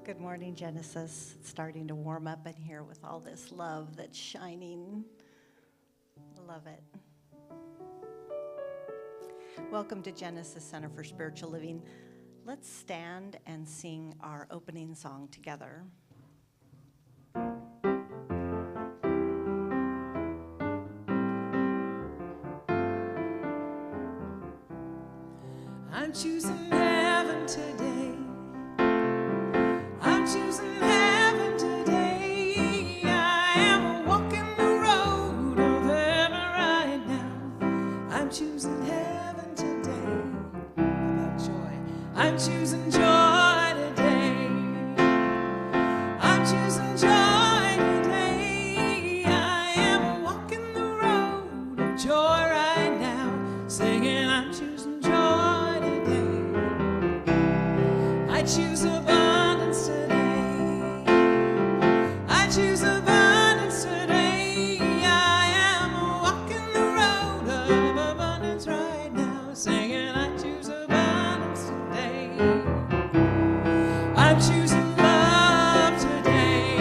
Good morning, Genesis. It's starting to warm up in here with all this love that's shining. Love it. Welcome to Genesis Center for Spiritual Living. Let's stand and sing our opening song together. I'm choosing heaven today. I'm choosing heaven today. I am walking the road of heaven right now. I'm choosing heaven today. How about joy? I'm choosing joy today. I'm choosing joy today. I am walking the road of joy right now, singing I'm choosing joy today. I choose abundance today. I choose abundance today. I am walking the road of abundance right now, singing I choose abundance today. I'm choosing love today.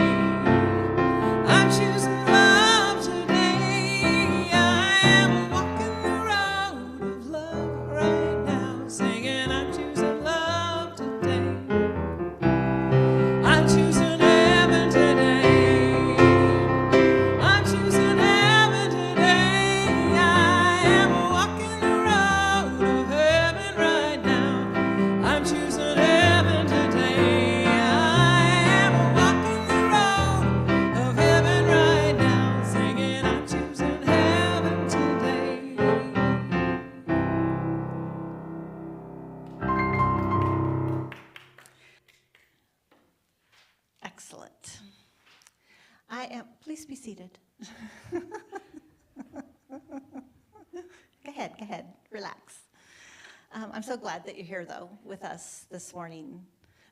I'm choosing love today. I am walking the road of love right now, singing I'm choosing love today. I'm choosing heaven today. I'm choosing heaven today. I am walking the road of heaven right now. I'm choosing heaven today. I am walking the road of heaven right now, singing I'm choosing heaven today. Excellent. Please be seated. Go ahead, relax. I'm so glad that you're here, though, with us this morning.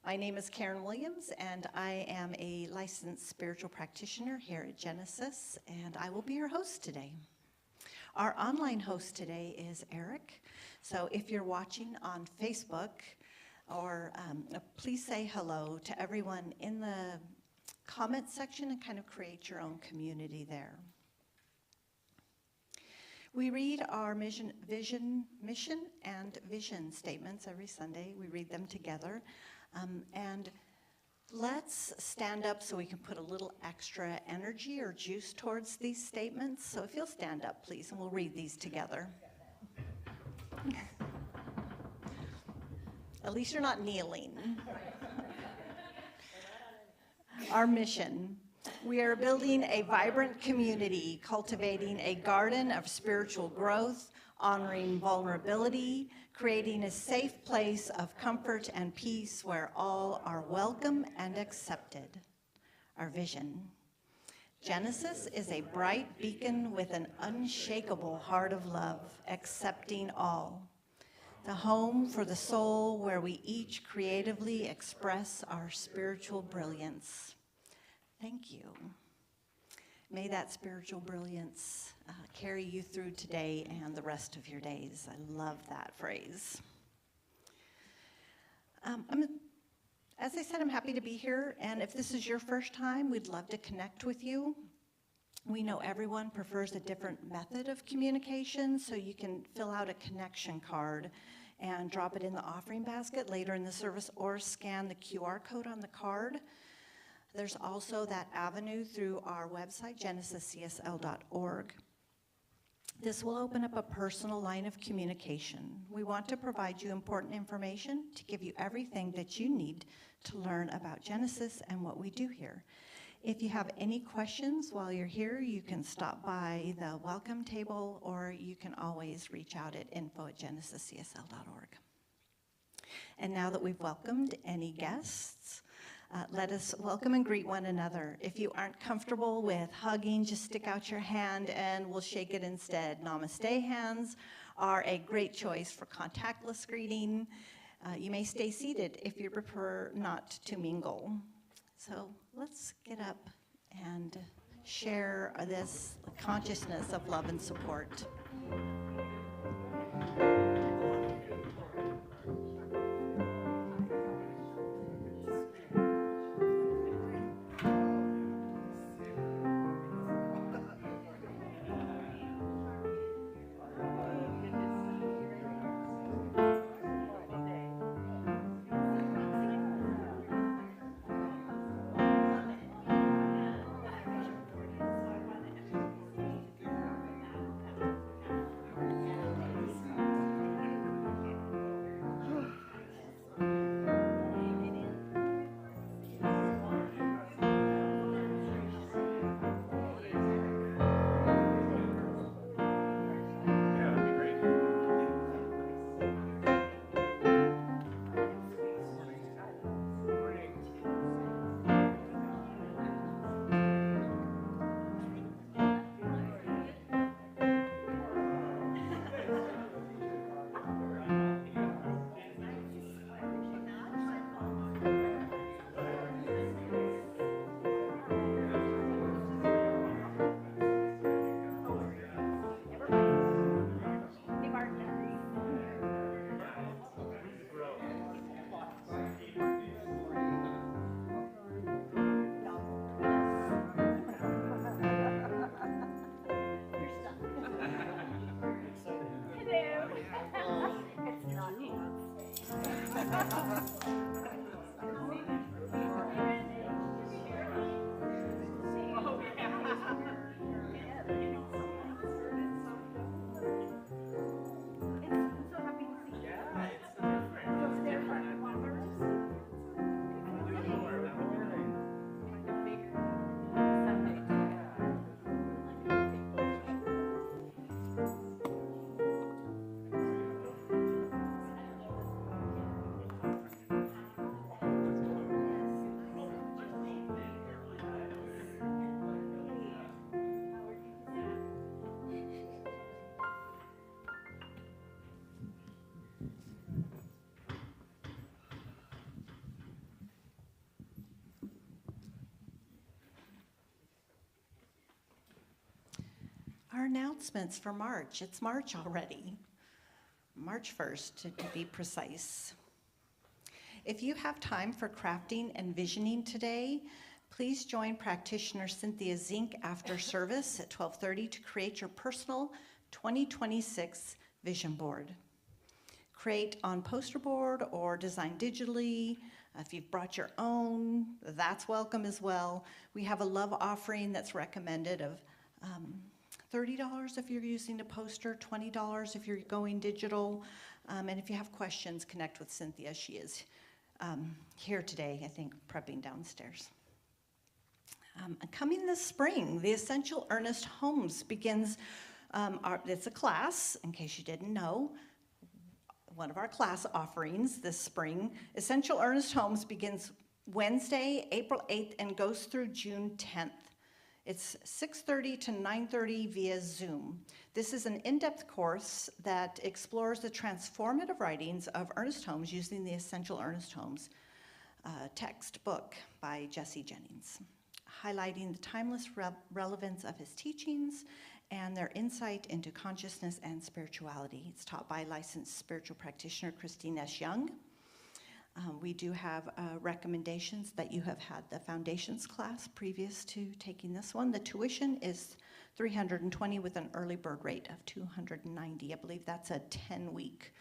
My name is Karen Williams, and I am a licensed spiritual practitioner here at Genesis, and I will be your host today. Our online host today is Eric, so if you're watching on Facebook, or please say hello to everyone in the comment section and kind of create your own community there. We read our mission and vision statements every Sunday. We read them together. And let's stand up so we can put a little extra energy or juice towards these statements. So if you'll stand up, please, and we'll read these together. At least you're not kneeling. Our mission. We are building a vibrant community, cultivating a garden of spiritual growth, honoring vulnerability, creating a safe place of comfort and peace where all are welcome and accepted. Our vision. Genesis is a bright beacon with an unshakable heart of love, accepting all. The home for the soul where we each creatively express our spiritual brilliance. Thank you. May that spiritual brilliance carry you through today and the rest of your days. I love that phrase. As I said, I'm happy to be here, and if this is your first time, we'd love to connect with you. We know everyone prefers a different method of communication, so you can fill out a connection card and drop it in the offering basket later in the service, or scan the QR code on the card. There's also that avenue through our website, genesiscsl.org. This will open up a personal line of communication. We want to provide you important information to give you everything that you need to learn about Genesis and what we do here. If you have any questions while you're here, you can stop by the welcome table, or you can always reach out at info@genesiscsl.org. And now that we've welcomed any guests, let us welcome and greet one another. If you aren't comfortable with hugging, just stick out your hand and we'll shake it instead. Namaste hands are a great choice for contactless greeting. You may stay seated if you prefer not to mingle. So let's get up and share this consciousness of love and support. our announcements for March. It's March already. March 1st, to be precise. If you have time for crafting and visioning today, please join practitioner Cynthia Zink after service at 12:30 to create your personal 2026 vision board. Create on poster board or design digitally. If you've brought your own, that's welcome as well. We have a love offering that's recommended of $30 if you're using a poster, $20 if you're going digital. And if you have questions, connect with Cynthia. She is here today, I think, prepping downstairs. Coming this spring, the Essential Earnest Homes begins, it's a class, in case you didn't know, one of our class offerings this spring. Essential Earnest Homes begins Wednesday, April 8th, and goes through June 10th. It's 6:30 to 9:30 via Zoom. This is an in-depth course that explores the transformative writings of Ernest Holmes using the Essential Ernest Holmes textbook by Jesse Jennings, highlighting the timeless relevance of his teachings and their insight into consciousness and spirituality. It's taught by licensed spiritual practitioner Christine S. Young. We do have recommendations that you have had the foundations class previous to taking this one. The tuition is $320 with an early bird rate of $290. I believe that's a 10-week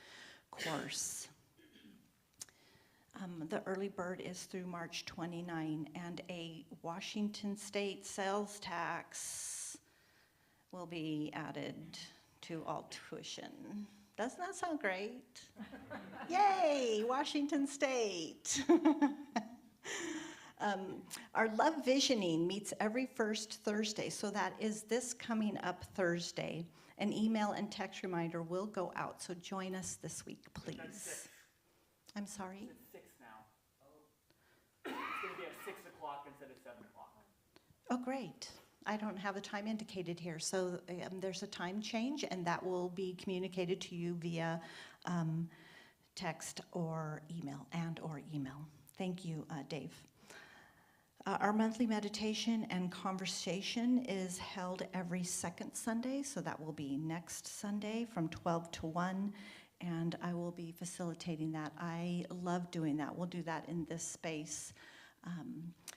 course. The early bird is through March 29, and a Washington state sales tax will be added to all tuition. Doesn't that sound great? Yay, Washington State. Our Love Visioning meets every first Thursday, so that is this coming up Thursday. An email and text reminder will go out, so join us this week, please. I'm sorry? It's 6 now. It's going to be at 6 o'clock instead of 7 o'clock. Oh, great. I don't have a time indicated here, so there's a time change, and that will be communicated to you via text or email, Thank you, Dave. Our monthly meditation and conversation is held every second Sunday, so that will be next Sunday from 12 to 1, and I will be facilitating that. I love doing that. We'll do that in this space.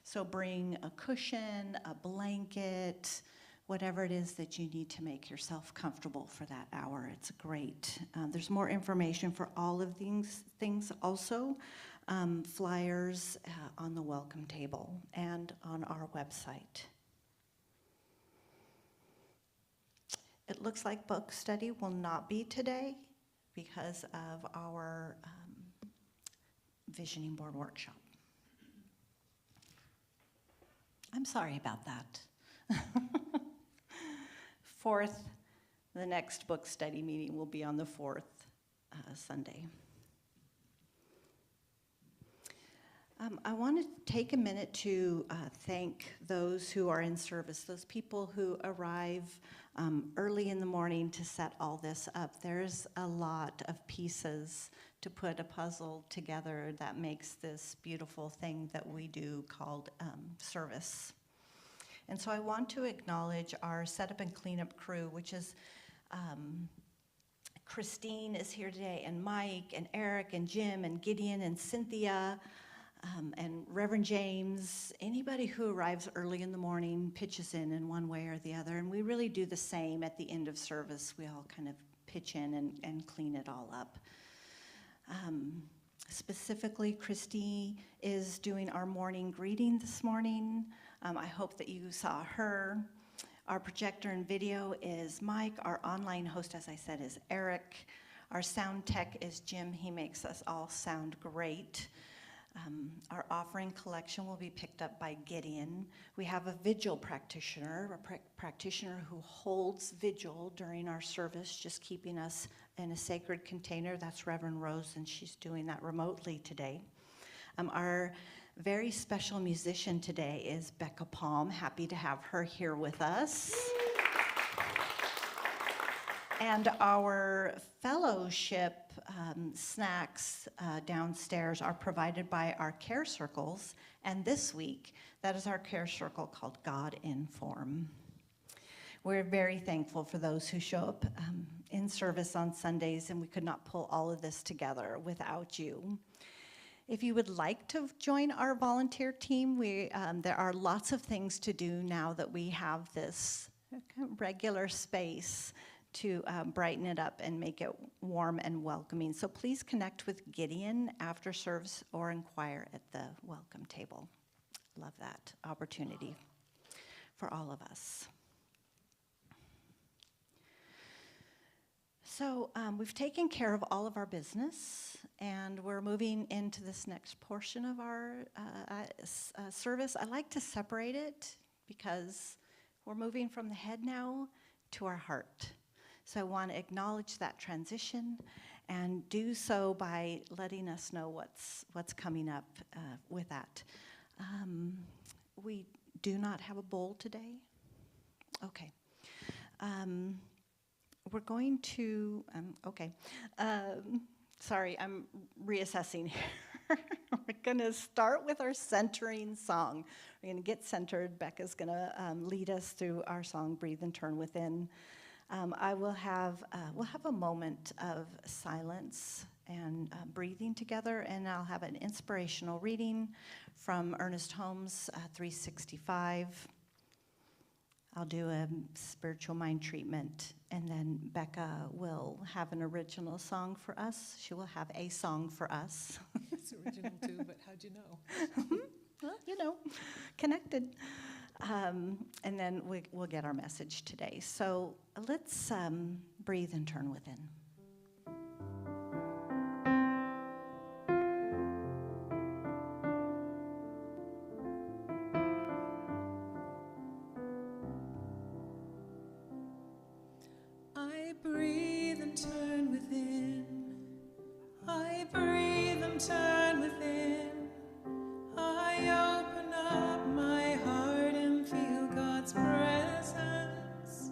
So bring a cushion, a blanket, whatever it is that you need to make yourself comfortable for that hour. It's great. There's more information for all of these things also, flyers on the welcome table and on our website. It looks like book study will not be today because of our visioning board workshop. I'm sorry about that. 4th, the next book study meeting will be on the 4th Sunday. I want to take a minute to thank those who are in service, those people who arrive early in the morning to set all this up. There's a lot of pieces to put a puzzle together that makes this beautiful thing that we do called service. And so I want to acknowledge our setup and cleanup crew, which is Christine is here today, and Mike, and Eric, and Jim, and Gideon, and Cynthia, and Reverend James. Anybody who arrives early in the morning pitches in one way or the other, and we really do the same at the end of service. We all kind of pitch in and clean it all up. Specifically, Christy is doing our morning greeting this morning. I hope that you saw her. Our projector and video is Mike. Our online host, as I said, is Eric. Our sound tech is Jim. He makes us all sound great. Our offering collection will be picked up by Gideon. We have a vigil practitioner, practitioner who holds vigil during our service, just keeping us in a sacred container. That's Reverend Rose, and she's doing that remotely today. Our very special musician today is Becca Palm. Happy to have her here with us. And our fellowship snacks downstairs are provided by our care circles. And this week, that is our care circle called God in Form. We're very thankful for those who show up in service on Sundays, and we could not pull all of this together without you. If you would like to join our volunteer team, there are lots of things to do now that we have this regular space to brighten it up and make it warm and welcoming. So please connect with Gideon after service or inquire at the welcome table. Love that opportunity for all of us. So we've taken care of all of our business, and we're moving into this next portion of our service. I like to separate it because we're moving from the head now to our heart. So I want to acknowledge that transition and do so by letting us know what's coming up with that. We do not have a bowl today. Okay. We're going to, sorry, I'm reassessing here. We're going to start with our centering song. We're going to get centered. Becca's going to lead us through our song, Breathe and Turn Within. We'll have a moment of silence and breathing together, and I'll have an inspirational reading from Ernest Holmes' 365. I'll do a spiritual mind treatment, and then Becca will have an original song for us. She will have a song for us. It's original too, but how'd you know? Well, connected. And then we'll get our message today. So let's breathe and turn within. I breathe and turn within. I breathe and turn within. I open up my heart and feel God's presence.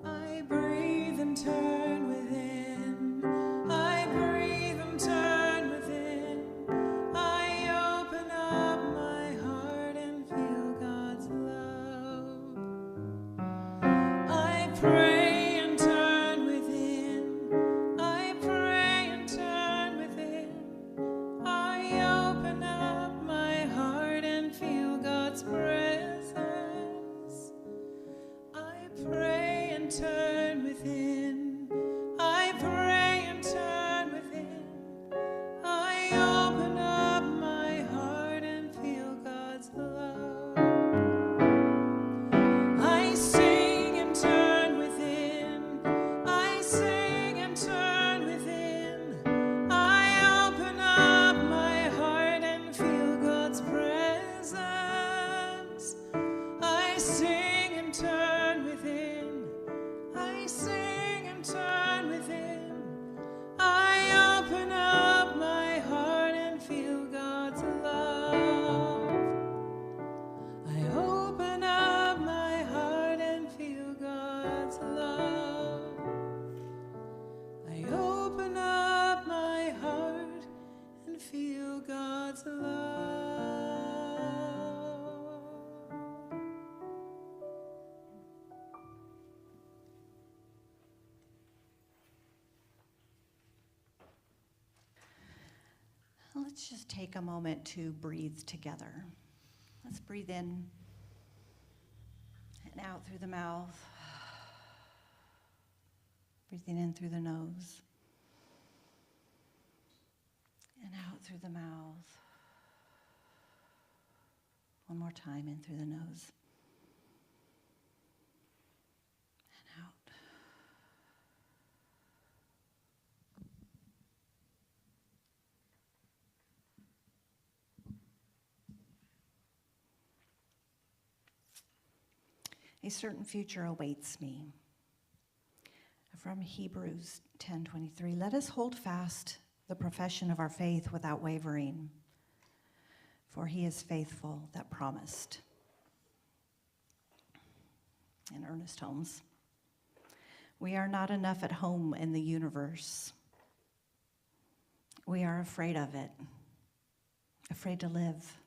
I breathe and turn within. I breathe and turn within. I open up my heart and feel God's love. I pray. Turn within. I pray and turn within. I open up my heart and feel God's love. I sing and turn within. I sing and turn within. I open up my heart and feel God's presence. I sing and turn within. I sing and turn within. I open up my heart and feel God's love. I open up my heart and feel God's love. I open up my heart and feel God's love. Let's just take a moment to breathe together. Let's breathe in and out through the mouth. Breathing in through the nose and out through the mouth. One more time, in through the nose and out. A certain future awaits me. From Hebrews 10:23, let us hold fast the profession of our faith without wavering, for he is faithful that promised. And Ernest Holmes, we are not enough at home in the universe. We are afraid of it, afraid to live,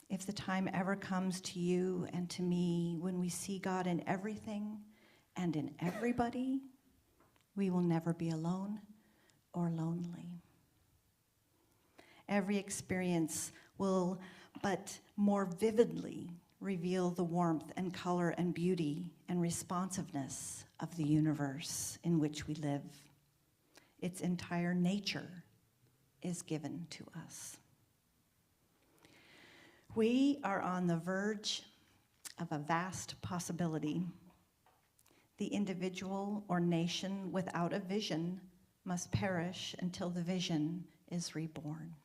If the time ever comes to you and to me when we see God in everything and in everybody, we will never be alone or lonely. Every experience will but more vividly reveal the warmth and color and beauty and responsiveness of the universe in which we live. Its entire nature is given to us. We are on the verge of a vast possibility. The individual or nation without a vision must perish until the vision is reborn.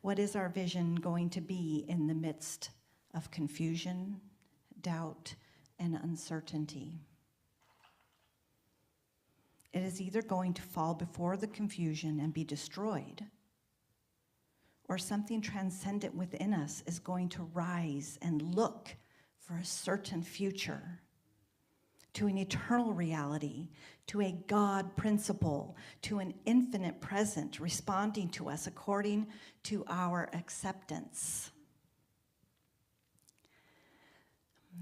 What is our vision going to be in the midst of confusion, doubt, and uncertainty? It is either going to fall before the confusion and be destroyed, or something transcendent within us is going to rise and look for a certain future, to an eternal reality, to a God principle, to an infinite present responding to us according to our acceptance.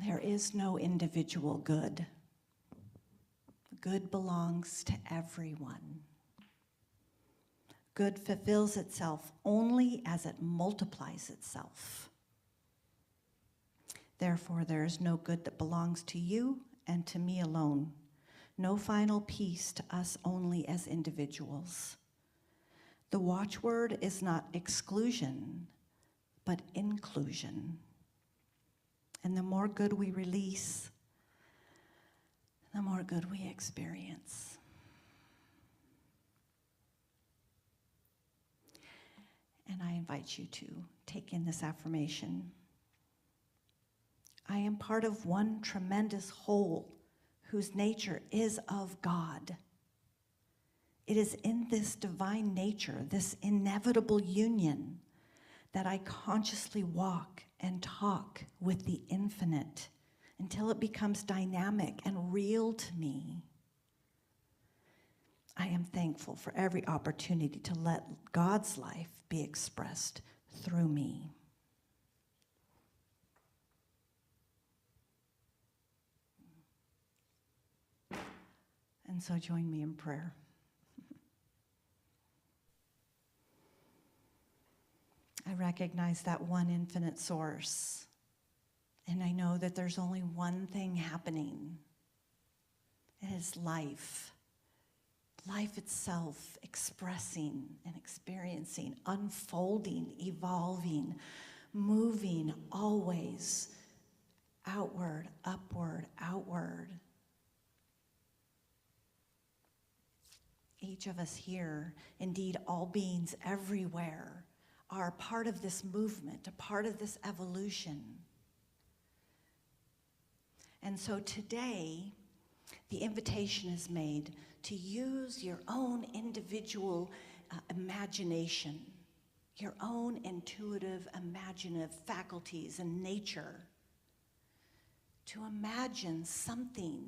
There is no individual good. Good belongs to everyone. Good fulfills itself only as it multiplies itself. Therefore, there is no good that belongs to you and to me alone. No final peace to us only as individuals. The watchword is not exclusion, but inclusion. And the more good we release, the more good we experience. And I invite you to take in this affirmation. I am part of one tremendous whole whose nature is of God. It is in this divine nature, this inevitable union, that I consciously walk and talk with the infinite until it becomes dynamic and real to me. I am thankful for every opportunity to let God's life be expressed through me. And so join me in prayer. I recognize that one infinite source, and I know that there's only one thing happening. It is life. Life itself expressing and experiencing, unfolding, evolving, moving always outward, upward, outward. Each of us here, indeed all beings everywhere, are part of this movement, a part of this evolution. And so today, the invitation is made to use your own individual imagination, your own intuitive, imaginative faculties and nature to imagine something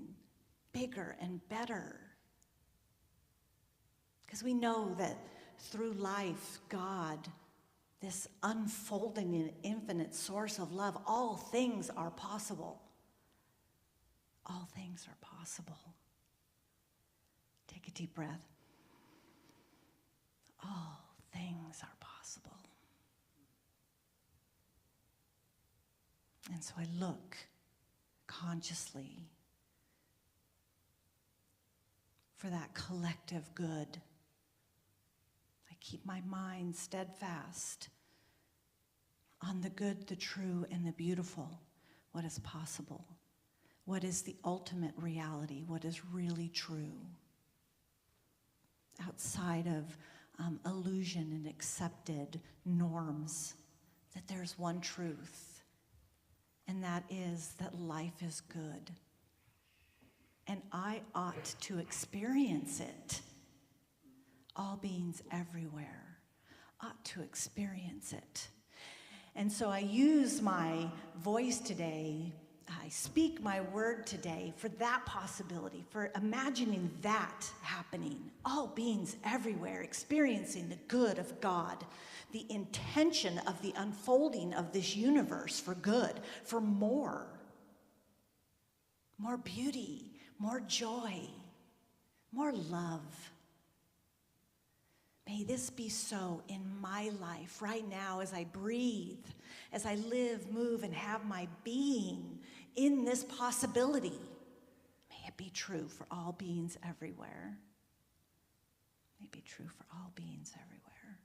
bigger and better. Because we know that through life, God, this unfolding and infinite source of love, all things are possible. All things are possible. Take a deep breath. All things are possible. And so I look consciously for that collective good. I keep my mind steadfast on the good, the true, and the beautiful, what is possible, what is the ultimate reality, what is really true, outside of illusion and accepted norms, that there's one truth, and that is that life is good. And I ought to experience it. All beings everywhere ought to experience it. And so I use my voice today I speak my word today for that possibility, for imagining that happening. All beings everywhere experiencing the good of God, the intention of the unfolding of this universe for good, for more beauty, more joy, more love. May this be so in my life right now as I breathe, as I live, move, and have my being in this possibility. May it be true for all beings everywhere. May it be true for all beings everywhere.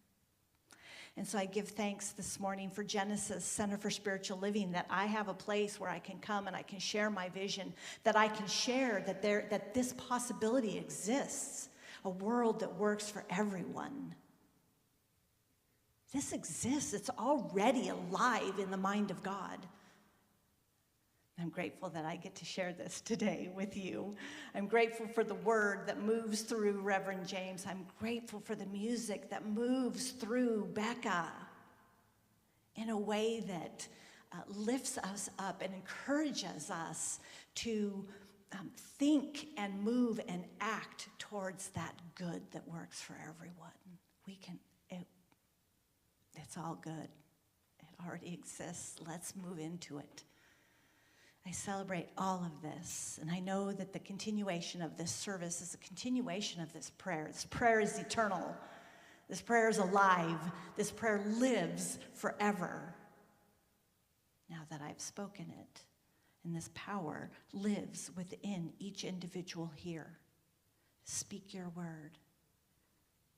And so I give thanks this morning for Genesis Center for Spiritual Living, that I have a place where I can come and I can share my vision, that I can share that this possibility exists, a world that works for everyone. This exists. It's already alive in the mind of God. I'm grateful that I get to share this today with you. I'm grateful for the word that moves through Reverend James. I'm grateful for the music that moves through Becca in a way that lifts us up and encourages us to think and move and act towards that good that works for everyone. It's all good. It already exists. Let's move into it. I celebrate all of this, and I know that the continuation of this service is a continuation of this prayer. This prayer is eternal. This prayer is alive. This prayer lives forever. Now that I've spoken it, and this power lives within each individual here. Speak your word,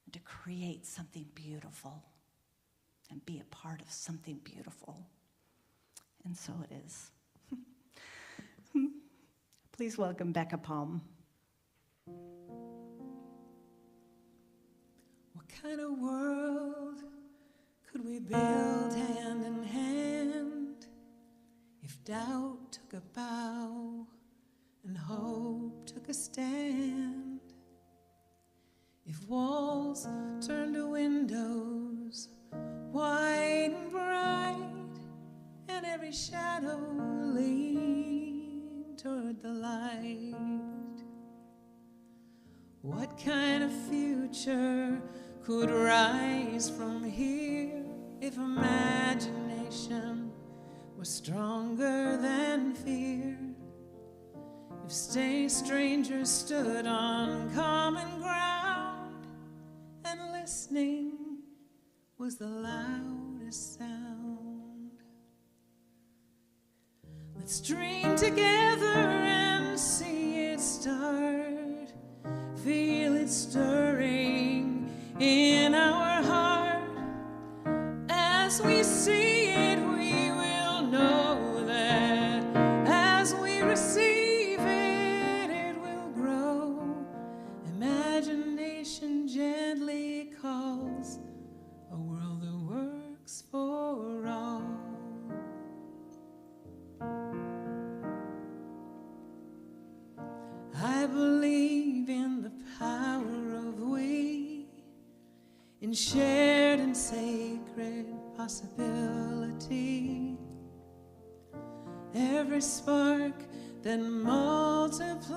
and to create something beautiful, and be a part of something beautiful. And so it is. Please welcome Becca Palm. What kind of world could we build hand in hand if doubt took a bow and hope took a stand? If walls turned to windows wide and bright, and every shadow leaned toward the light. What kind of future could rise from here if imagination was stronger than fear? If strangers stood on common ground and listening was the loudest sound. Let's dream together and see it start. Feel it stirring in our heart. As we see it, we will know that as we receive it, it will grow. Imagination gently calls, a world that works for all. I believe in the power of we, in shared and sacred possibility. Every spark that multiplies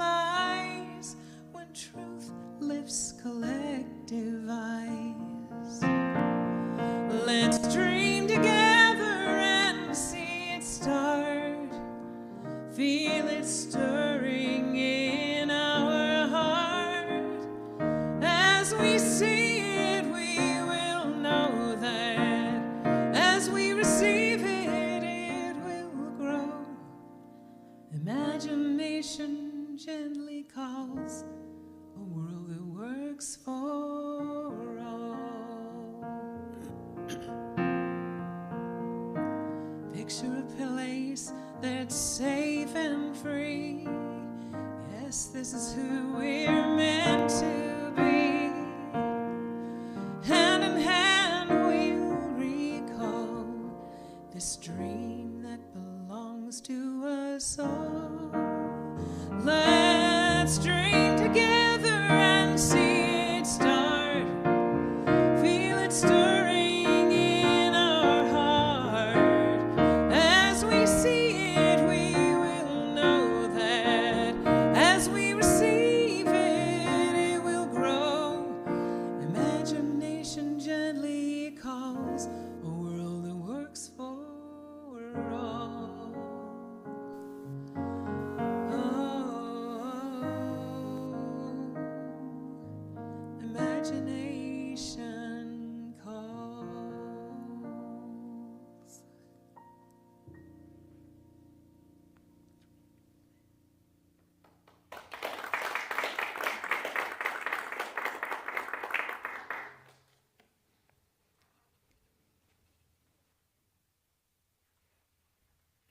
when truth lifts collective eyes. Let's dream together and see it start. Feel it stirring in our heart. As we see it, we will know that as we receive it, it will grow. Imagination gently calls, a world that works for all. Picture a place that's safe and free. Yes, this is who we're meant to be. Hand in hand we'll recall this dream that belongs to us all. Let's dream together and see it start. Feel it stirring in our heart. As we see it, we will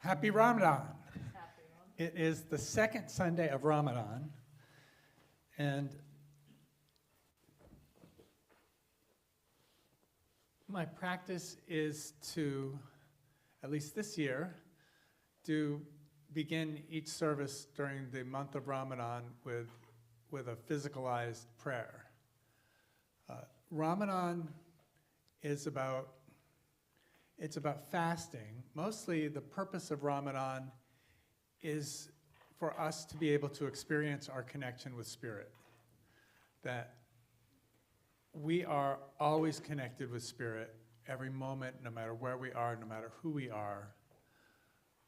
Happy Ramadan. It is the second Sunday of Ramadan, and my practice is to, at least this year, to begin each service during the month of Ramadan with a physicalized prayer. Ramadan is about fasting. Mostly the purpose of Ramadan is for us to be able to experience our connection with Spirit. That we are always connected with Spirit every moment, no matter where we are, no matter who we are,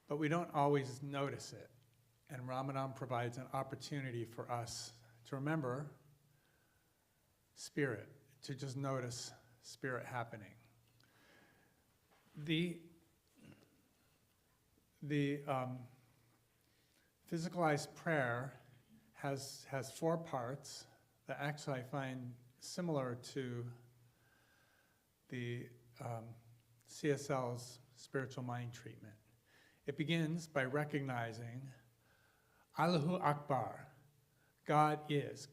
but we don't always notice it. And Ramadan provides an opportunity for us to remember Spirit, to just notice Spirit happening. The physicalized prayer has 4 parts that actually I find similar to the CSL's spiritual mind treatment. It begins by recognizing Allahu Akbar. God is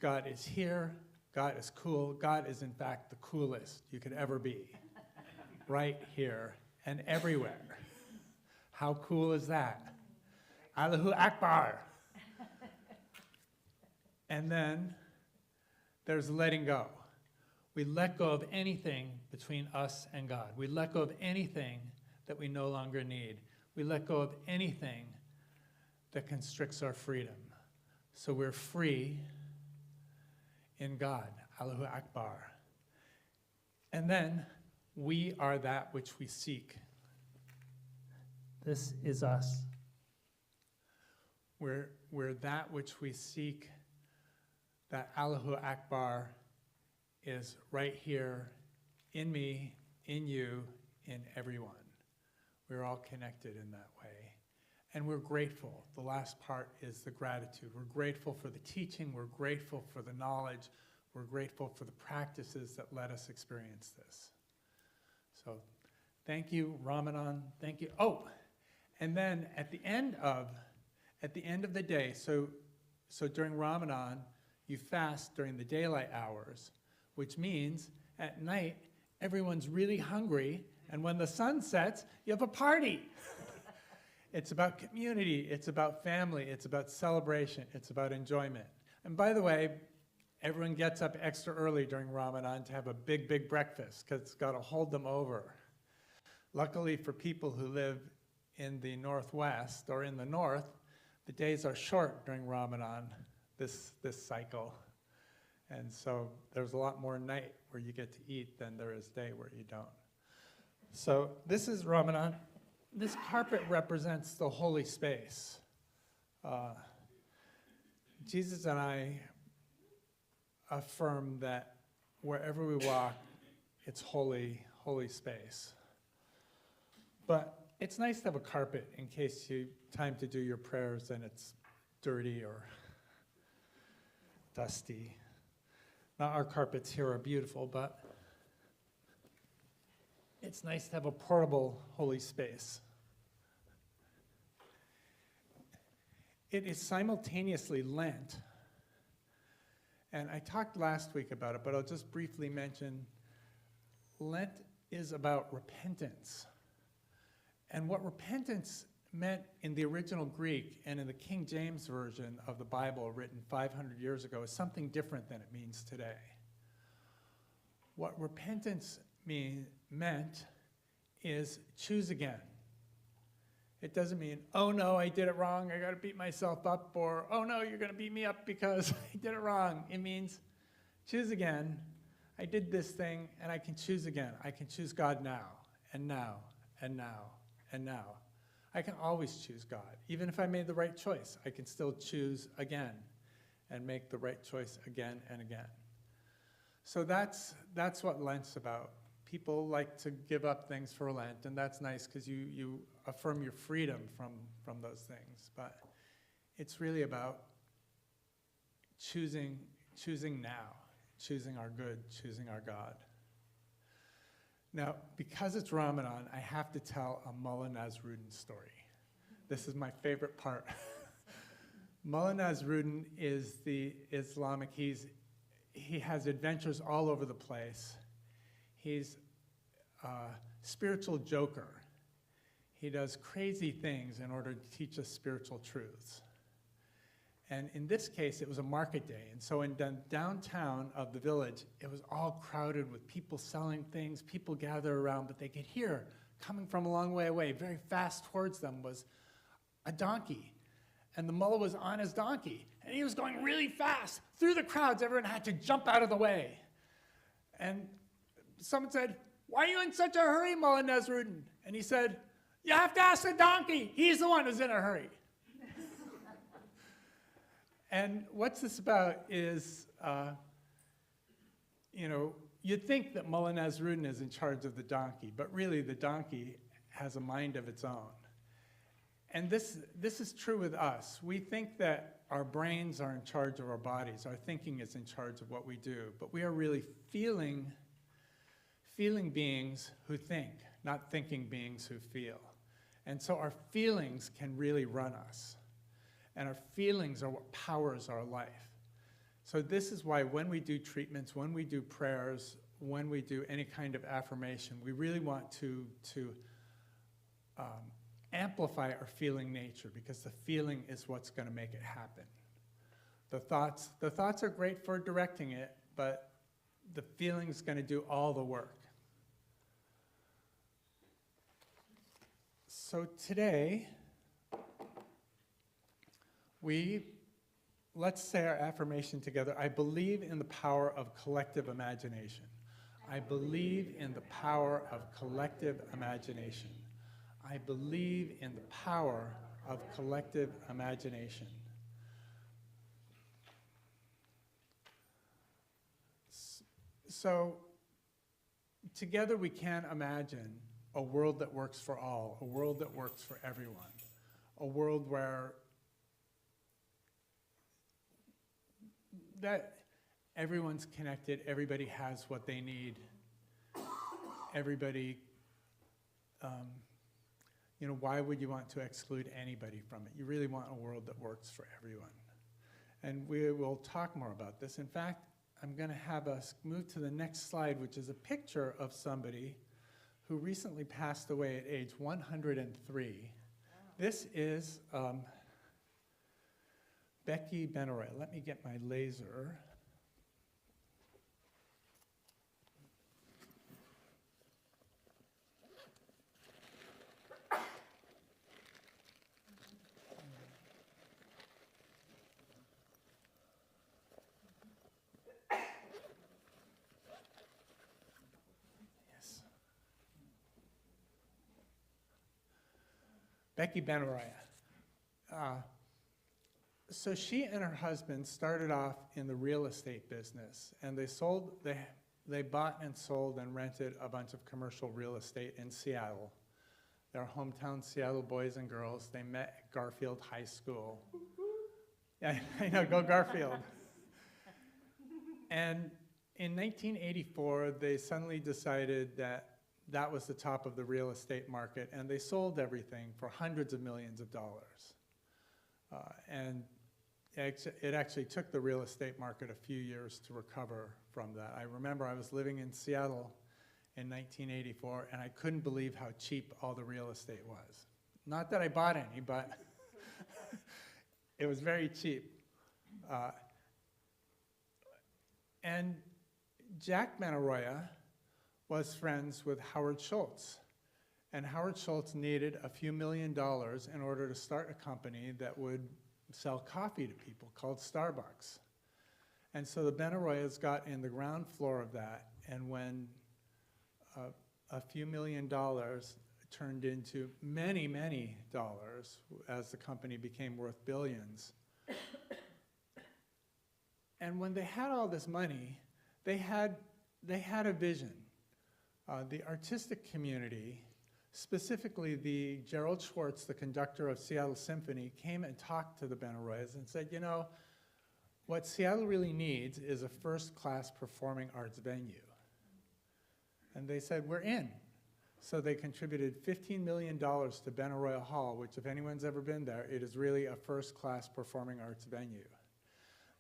here. God is cool. God is, in fact, the coolest you could ever be. Right here and everywhere. How cool is that? Allahu Akbar. And then there's letting go. We let go of anything between us and God. We let go of anything that we no longer need. We let go of anything that constricts our freedom. So we're free in God, Allahu Akbar. And then we are that which we seek. This is us. We're that which we seek. That Allahu Akbar is right here in me, in you, in everyone. We're all connected in that way. And we're grateful. The last part is the gratitude. We're grateful for the teaching. We're grateful for the knowledge. We're grateful for the practices that let us experience this. So thank you, Ramadan. Thank you. Oh, and then at the end of the day, so during Ramadan, you fast during the daylight hours, which means at night, everyone's really hungry, and when the sun sets, you have a party. It's about community, it's about family, it's about celebration, it's about enjoyment. And by the way, everyone gets up extra early during Ramadan to have a big, big breakfast, because it's got to hold them over. Luckily for people who live in the Northwest or in the North, the days are short during Ramadan, this cycle. And so there's a lot more night where you get to eat than there is day where you don't. So this is Ramadan. This carpet represents the holy space. Jesus and I affirm that wherever we walk, it's holy, holy space. But it's nice to have a carpet in case you time to do your prayers and it's dirty or dusty. Now, our carpets here are beautiful, but it's nice to have a portable holy space. It is simultaneously Lent, and I talked last week about it, but I'll just briefly mention Lent is about repentance. And what repentance meant in the original Greek and in the King James Version of the Bible written 500 years ago is something different than it means today. What repentance meant is choose again. It doesn't mean, oh no, I did it wrong, I gotta beat myself up, or oh no, you're gonna beat me up because I did it wrong. It means choose again. I did this thing and I can choose again. I can choose God now, and now, and now, and now. I can always choose God. Even if I made the right choice, I can still choose again and make the right choice again and again. So that's what Lent's about. People like to give up things for Lent, and that's nice because you affirm your freedom from those things. But it's really about choosing now, choosing our good, choosing our God. Now, because it's Ramadan, I have to tell a Mullah Nasruddin story. This is my favorite part. Mullah Nasruddin is the Islamic, he has adventures all over the place. He's a spiritual joker. He does crazy things in order to teach us spiritual truths. And in this case, it was a market day. And so in downtown of the village, it was all crowded with people selling things, people gather around, but they could hear, coming from a long way away, very fast towards them, was a donkey. And the mullah was on his donkey, and he was going really fast. Through the crowds, everyone had to jump out of the way. And someone said, "Why are you in such a hurry, Mullah Nasruddin?" And he said, "You have to ask the donkey. He's the one who's in a hurry." And what's this about is, you'd think that Mullah Nasruddin is in charge of the donkey, but really the donkey has a mind of its own. And this is true with us. We think that our brains are in charge of our bodies. Our thinking is in charge of what we do. But we are really feeling beings who think, not thinking beings who feel. And so our feelings can really run us. And our feelings are what powers our life. So this is why when we do treatments, when we do prayers, when we do any kind of affirmation, we really want to amplify our feeling nature, because the feeling is what's going to make it happen. The thoughts are great for directing it, but the feeling is going to do all the work. So today, let's say our affirmation together. I believe in the power of collective imagination. I believe in the power of collective imagination. I believe in the power of collective imagination. So, together we can imagine a world that works for all, a world that works for everyone, a world where that everyone's connected, everybody has what they need, everybody, why would you want to exclude anybody from it? You really want a world that works for everyone. And we will talk more about this. In fact, I'm going to have us move to the next slide, which is a picture of somebody who recently passed away at age 103. Wow. This is Becky Benoray. Let me get my laser. Becky Benoray. So she and her husband started off in the real estate business, and they bought and sold and rented a bunch of commercial real estate in Seattle. They're hometown Seattle boys and girls. They met at Garfield High School. Yeah, I know, go Garfield. And in 1984, they suddenly decided that was the top of the real estate market, and they sold everything for hundreds of millions of dollars. And it actually took the real estate market a few years to recover from that. I remember I was living in Seattle in 1984, and I couldn't believe how cheap all the real estate was. Not that I bought any, but it was very cheap. And Jack Manaroya was friends with Howard Schultz. And Howard Schultz needed a few $1 million in order to start a company that would sell coffee to people called Starbucks. And so the Benaroyas got in the ground floor of that, and when a few $1 million turned into many, many dollars as the company became worth billions. And when they had all this money, they had a vision. The artistic community, specifically the Gerald Schwartz, the conductor of Seattle Symphony, came and talked to the Benaroyas and said, what Seattle really needs is a first-class performing arts venue. And they said, we're in. So they contributed $15 million to Benaroya Hall, which if anyone's ever been there, it is really a first-class performing arts venue.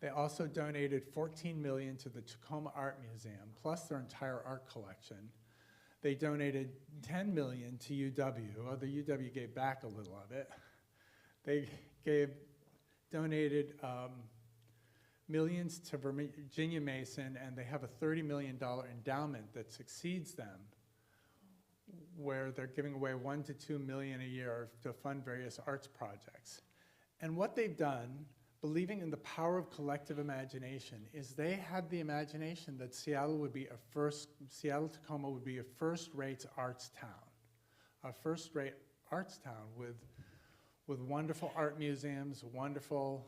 They also donated $14 million to the Tacoma Art Museum, plus their entire art collection. They donated $10 million to UW, although UW gave back a little of it. They donated millions to Virginia Mason, and they have a $30 million endowment that succeeds them, where they're giving away $1 to $2 million a year to fund various arts projects. And what they've done, believing in the power of collective imagination, is they had the imagination that Seattle Tacoma would be a first-rate arts town with wonderful art museums, wonderful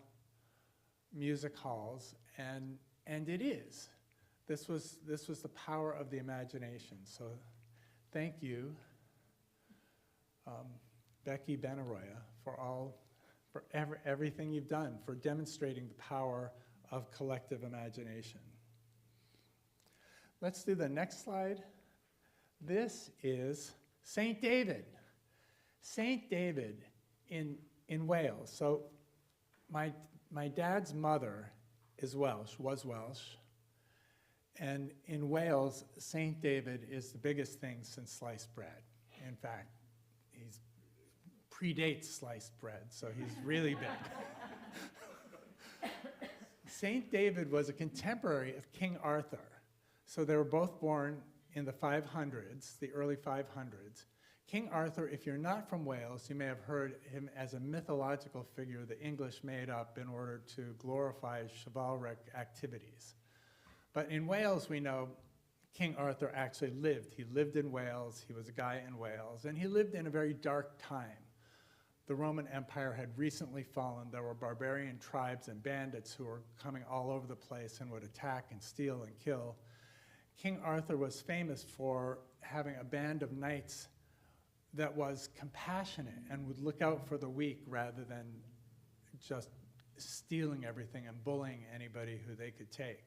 music halls, and it is. This was the power of the imagination. So thank you, Becky Benaroya, for everything you've done, for demonstrating the power of collective imagination. Let's do the next slide. This is St. David. St. David in Wales. So my dad's mother is Welsh, was Welsh. And in Wales, St. David is the biggest thing since sliced bread. In fact, he predates sliced bread, so he's really big. St. David was a contemporary of King Arthur. So they were both born in the 500s, the early 500s. King Arthur, if you're not from Wales, you may have heard him as a mythological figure the English made up in order to glorify chivalric activities. But in Wales, we know King Arthur actually lived. He lived in Wales, he was a guy in Wales, and he lived in a very dark time. The Roman Empire had recently fallen. There were barbarian tribes and bandits who were coming all over the place and would attack and steal and kill. King Arthur was famous for having a band of knights that was compassionate and would look out for the weak rather than just stealing everything and bullying anybody who they could take.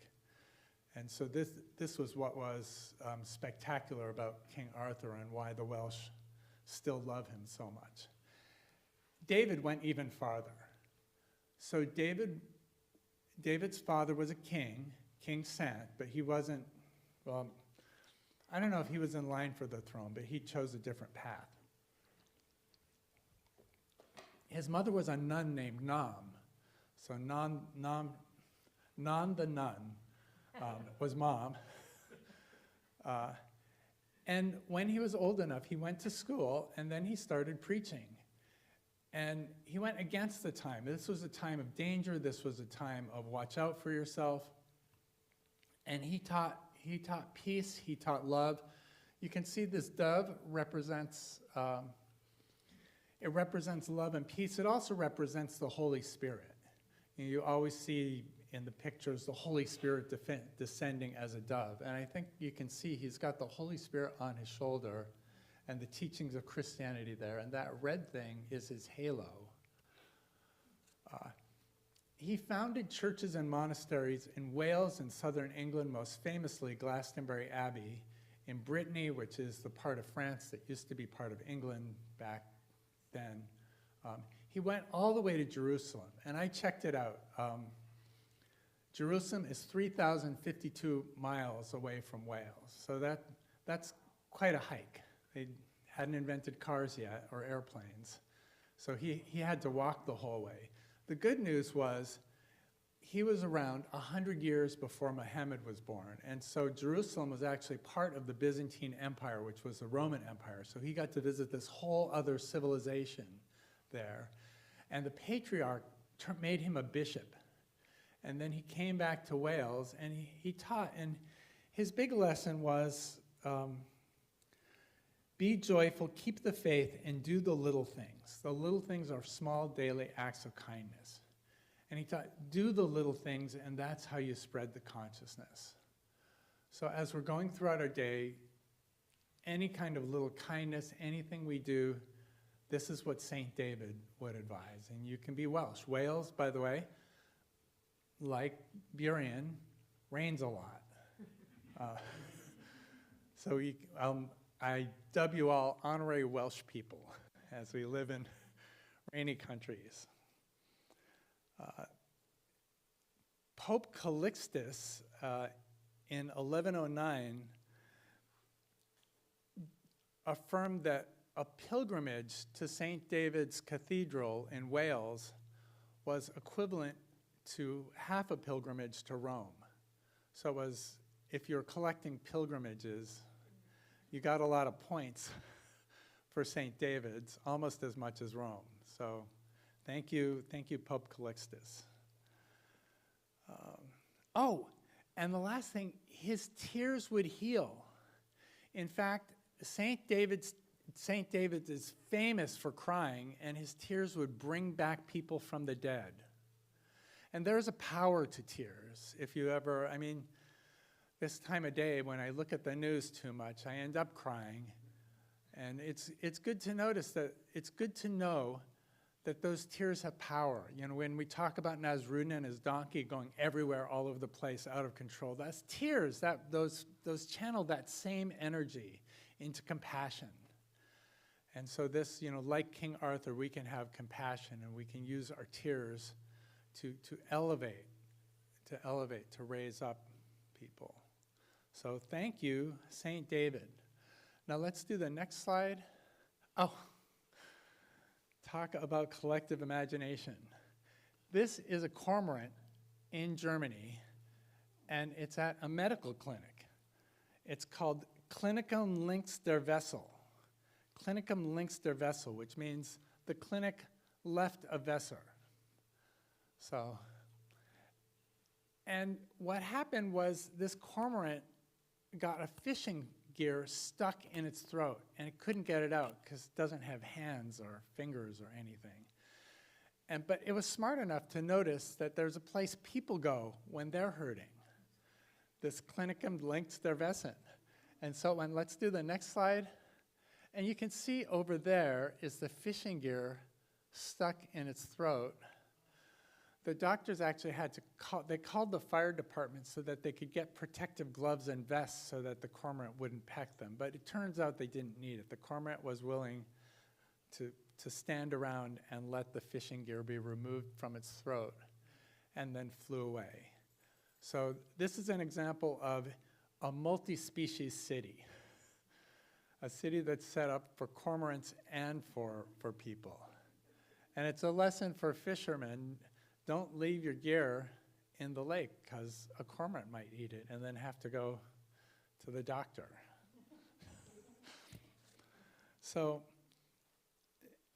And so this was what was spectacular about King Arthur and why the Welsh still love him so much. David went even farther. So David's father was a king, King Sant, but he wasn't, well, I don't know if he was in line for the throne, but he chose a different path. His mother was a nun named Nam. So Nam the nun was mom. And when he was old enough, he went to school, and then he started preaching. And he went against the time. This was a time of danger. This was a time of watch out for yourself. And he taught peace. He taught love. You can see this dove represents it represents love and peace. It also represents the Holy Spirit. You always see in the pictures the Holy Spirit descending as a dove. And I think you can see he's got the Holy Spirit on his shoulder and the teachings of Christianity there. And that red thing is his halo. He founded churches and monasteries in Wales and southern England, most famously Glastonbury Abbey, in Brittany, which is the part of France that used to be part of England back then. He went all the way to Jerusalem, and I checked it out. Jerusalem is 3,052 miles away from Wales, so that's quite a hike. They hadn't invented cars yet, or airplanes, so he had to walk the whole way. The good news was he was around 100 years before Muhammad was born, and so Jerusalem was actually part of the Byzantine Empire, which was the Roman Empire, so he got to visit this whole other civilization there. And the patriarch made him a bishop. And then he came back to Wales, and he taught, and his big lesson was, be joyful, keep the faith, and do the little things. The little things are small daily acts of kindness. And he taught, do the little things, and that's how you spread the consciousness. So as we're going throughout our day, any kind of little kindness, anything we do, this is what St. David would advise. And you can be Welsh. Wales, by the way, like Burien, rains a lot. So I dub you all honorary Welsh people as we live in rainy countries. Pope Calixtus in 1109 affirmed that a pilgrimage to St. David's Cathedral in Wales was equivalent to half a pilgrimage to Rome. So it was, if you're collecting pilgrimages, you got a lot of points for St. David's, almost as much as Rome. So thank you, Pope Calixtus. And the last thing, his tears would heal. In fact, St. David's is famous for crying, and his tears would bring back people from the dead. And there's a power to tears. If you ever, this time of day, when I look at the news too much, I end up crying. And it's good to notice that, it's good to know that those tears have power. You know, when we talk about Nasrudin and his donkey going everywhere, all over the place, out of control, that's tears. Those channel that same energy into compassion. And so this, like King Arthur, we can have compassion, and we can use our tears to elevate, to raise up people. So thank you, St. David. Now let's do the next slide. Talk about collective imagination. This is a cormorant in Germany, and it's at a medical clinic. It's called Klinikum links der Wessel. Klinikum links der Wessel, which means the clinic left a Wesser. So, and what happened was this cormorant got a fishing gear stuck in its throat, and it couldn't get it out because it doesn't have hands or fingers or anything. But it was smart enough to notice that there's a place people go when they're hurting. This Klinikum links der Wesen. And so let's do the next slide. And you can see over there is the fishing gear stuck in its throat. The doctors actually had to they called the fire department so that they could get protective gloves and vests so that the cormorant wouldn't peck them. But it turns out they didn't need it. The cormorant was willing to stand around and let the fishing gear be removed from its throat and then flew away. So this is an example of a multi-species city, a city that's set up for cormorants and for people. And it's a lesson for fishermen. Don't leave your gear in the lake because a cormorant might eat it and then have to go to the doctor. So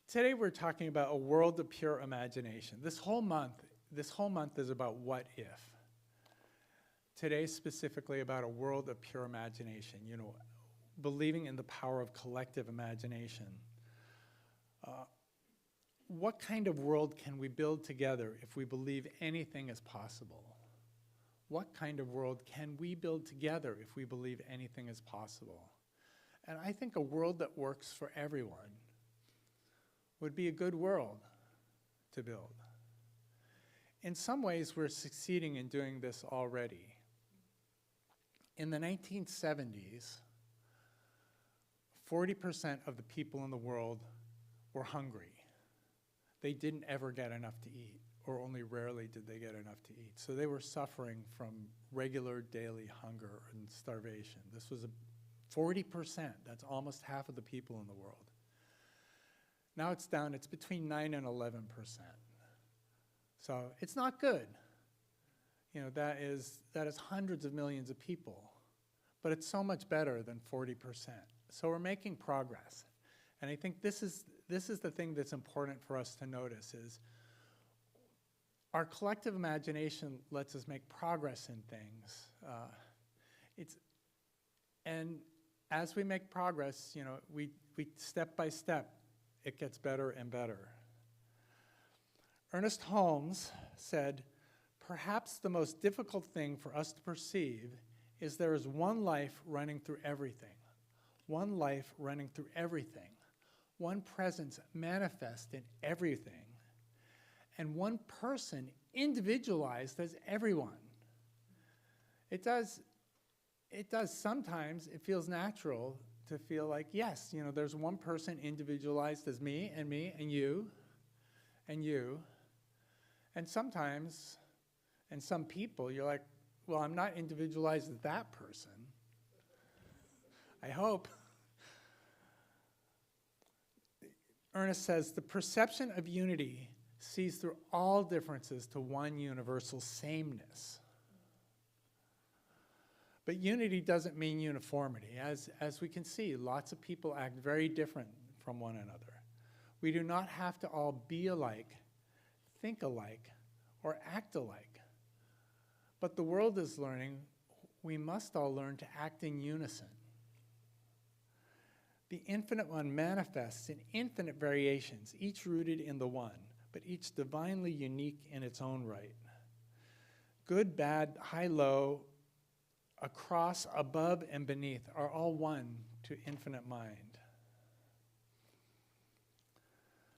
today we're talking about a world of pure imagination. This whole month is about what if. Today specifically about a world of pure imagination, believing in the power of collective imagination. What kind of world can we build together if we believe anything is possible? What kind of world can we build together if we believe anything is possible? And I think a world that works for everyone would be a good world to build. In some ways, we're succeeding in doing this already. In the 1970s, 40% of the people in the world were hungry. They didn't ever get enough to eat, or only rarely did they get enough to eat. So they were suffering from regular daily hunger and starvation. This was 40%. That's almost half of the people in the world. Now it's down, it's between 9 and 11%. So it's not good. That is hundreds of millions of people, but it's so much better than 40%. So we're making progress. And I think this is the thing that's important for us to notice is our collective imagination lets us make progress in things. And as we make progress, we step by step, it gets better and better. Ernest Holmes said, "Perhaps the most difficult thing for us to perceive is there is one life running through everything. One life running through everything. One presence manifest in everything. And one person individualized as everyone." It does sometimes, it feels natural to feel like, yes, there's one person individualized as me and you and you. And sometimes, and some people, you're like, well, I'm not individualized as that person. I hope. Ernest says, the perception of unity sees through all differences to one universal sameness. But unity doesn't mean uniformity. As we can see, lots of people act very different from one another. We do not have to all be alike, think alike, or act alike. But the world is learning we must all learn to act in unison. The infinite one manifests in infinite variations, each rooted in the one, but each divinely unique in its own right. Good, bad, high, low, across, above, and beneath are all one to infinite mind.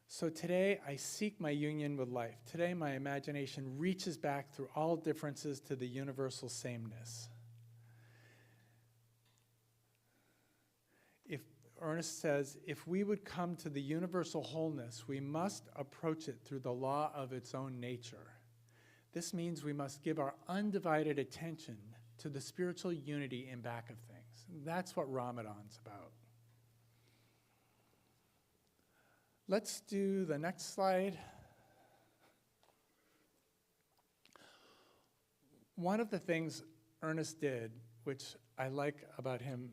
So today I seek my union with life. Today my imagination reaches back through all differences to the universal sameness. Ernest says, if we would come to the universal wholeness, we must approach it through the law of its own nature. This means we must give our undivided attention to the spiritual unity in back of things. That's what Ramadan's about. Let's do the next slide. One of the things Ernest did, which I like about him,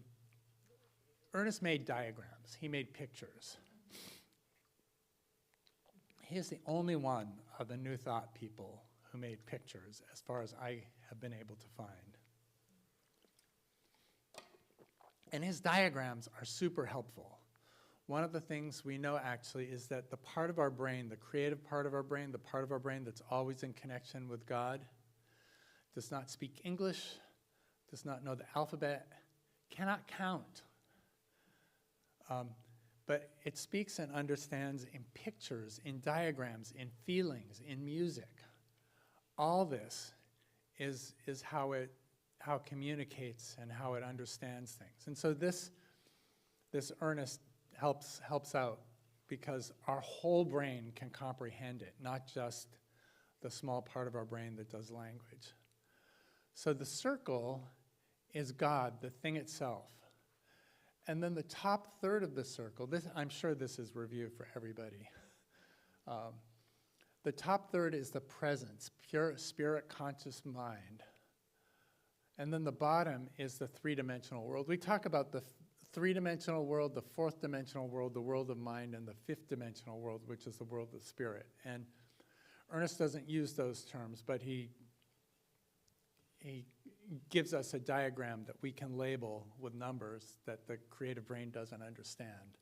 Ernest made diagrams. He made pictures. He is the only one of the New Thought people who made pictures, as far as I have been able to find. And his diagrams are super helpful. One of the things we know actually is that the part of our brain, the creative part of our brain, the part of our brain that's always in connection with God, does not speak English, does not know the alphabet, cannot count. But it speaks and understands in pictures, in diagrams, in feelings, in music. All this is how it communicates and how it understands things. And so this Ernest helps out because our whole brain can comprehend it, not just the small part of our brain that does language. So the circle is God, the thing itself. And then the top third of the circle, I'm sure this is review for everybody. The top third is the presence, pure spirit, conscious mind. And then the bottom is the three-dimensional world. We talk about the three-dimensional world, the fourth-dimensional world, the world of mind, and the fifth-dimensional world, which is the world of spirit. And Ernest doesn't use those terms, but he gives us a diagram that we can label with numbers that the creative brain doesn't understand.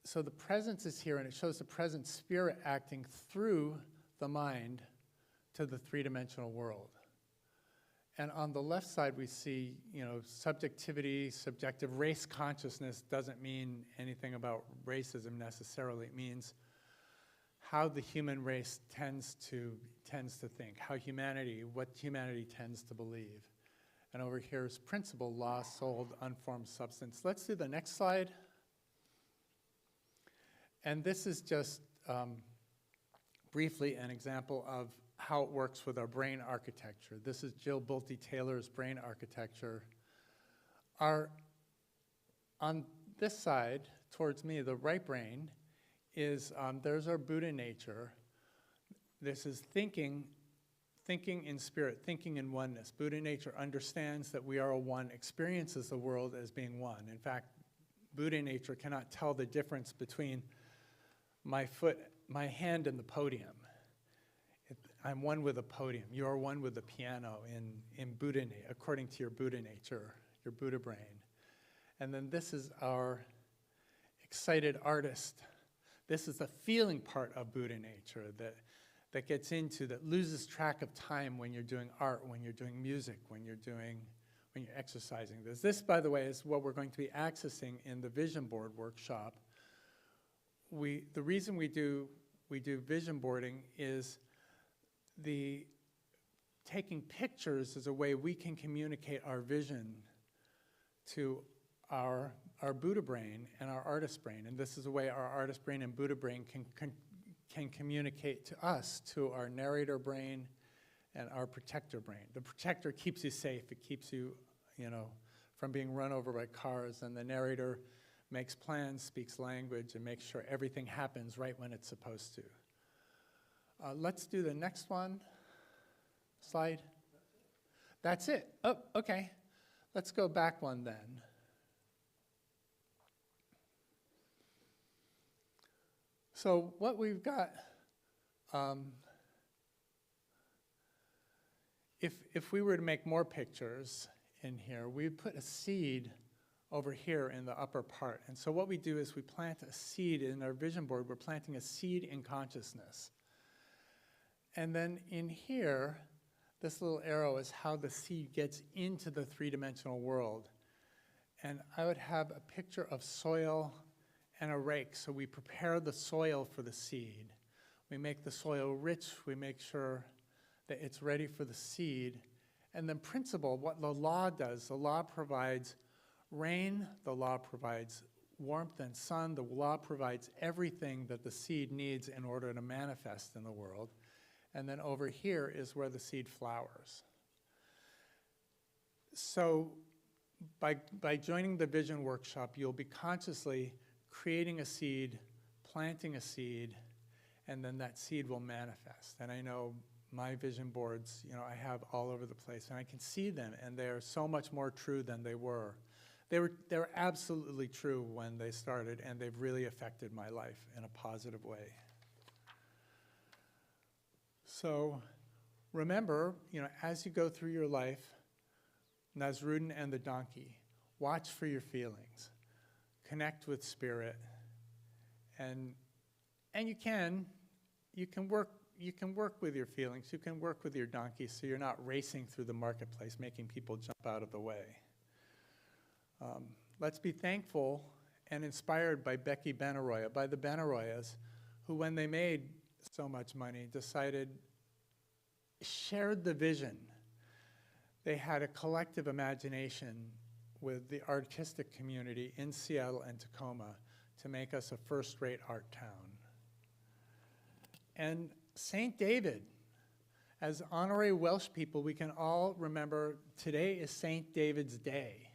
So the presence is here, and it shows the present spirit acting through the mind to the three-dimensional world. And on the left side, we see, subjectivity, subjective race consciousness doesn't mean anything about racism necessarily. It means how the human race tends to think, what humanity tends to believe. And over here is principle, law, soul, unformed substance. Let's do the next slide. And this is just briefly an example of how it works with our brain architecture. This is Jill Bolte Taylor's brain architecture. On this side, towards me, the right brain, is there's our Buddha nature. This is thinking in spirit, thinking in oneness. Buddha nature understands that we are a one, experiences the world as being one. In fact, Buddha nature cannot tell the difference between my hand and the podium. I'm one with the podium. You are one with the piano in Buddha, according to your Buddha nature, your Buddha brain. And then this is our excited artist. This is the feeling part of Buddha nature that gets into, that loses track of time when you're doing art, when you're doing music, when you're exercising. This, by the way, is what we're going to be accessing in the vision board workshop. The reason we do vision boarding is taking pictures is a way we can communicate our vision to our Buddha brain and our artist brain. And this is a way our artist brain and Buddha brain can communicate to us, to our narrator brain and our protector brain. The protector keeps you safe. It keeps you, from being run over by cars. And the narrator makes plans, speaks language, and makes sure everything happens right when it's supposed to. Let's do the next one. Slide. That's it. Oh, okay. Let's go back one then. So what we've got, if we were to make more pictures in here, we'd put a seed over here in the upper part. And so what we do is we plant a seed in our vision board. We're planting a seed in consciousness. And then in here, this little arrow is how the seed gets into the three-dimensional world. And I would have a picture of soil and a rake. So we prepare the soil for the seed. We make the soil rich. We make sure that it's ready for the seed. And then principle, what the law does, the law provides rain, the law provides warmth and sun, the law provides everything that the seed needs in order to manifest in the world. And then over here is where the seed flowers. So by joining the vision workshop, you'll be consciously creating a seed, planting a seed, and then that seed will manifest. And I know my vision boards, I have all over the place, and I can see them, and they are so much more true than they were. They were absolutely true when they started, and they've really affected my life in a positive way. So remember, as you go through your life, Nasrudin and the donkey, watch for your feelings. Connect with spirit, and you can work with your feelings. You can work with your donkey, so you're not racing through the marketplace, making people jump out of the way. Let's be thankful and inspired by Becky Benaroya, by the Benaroyas, who, when they made so much money, shared the vision. They had a collective imagination with the artistic community in Seattle and Tacoma to make us a first-rate art town. And St. David, as honorary Welsh people, we can all remember today is St. David's Day.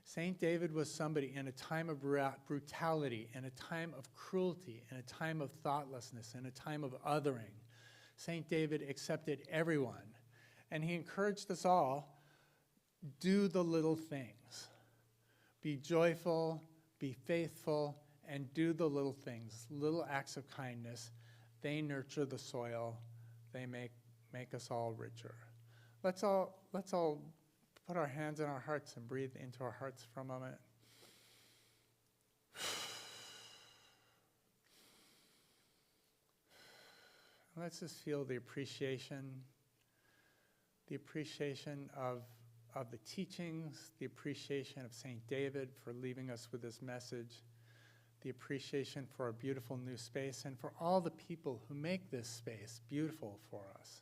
St. David was somebody in a time of brutality, in a time of cruelty, in a time of thoughtlessness, in a time of othering. St. David accepted everyone, and he encouraged us all, do the little things. Be joyful, be faithful, and do the little things, little acts of kindness. They nurture the soil. They make us all richer. Let's all put our hands in our hearts and breathe into our hearts for a moment. Let's just feel the appreciation of the teachings, the appreciation of St. David for leaving us with this message, the appreciation for our beautiful new space, and for all the people who make this space beautiful for us.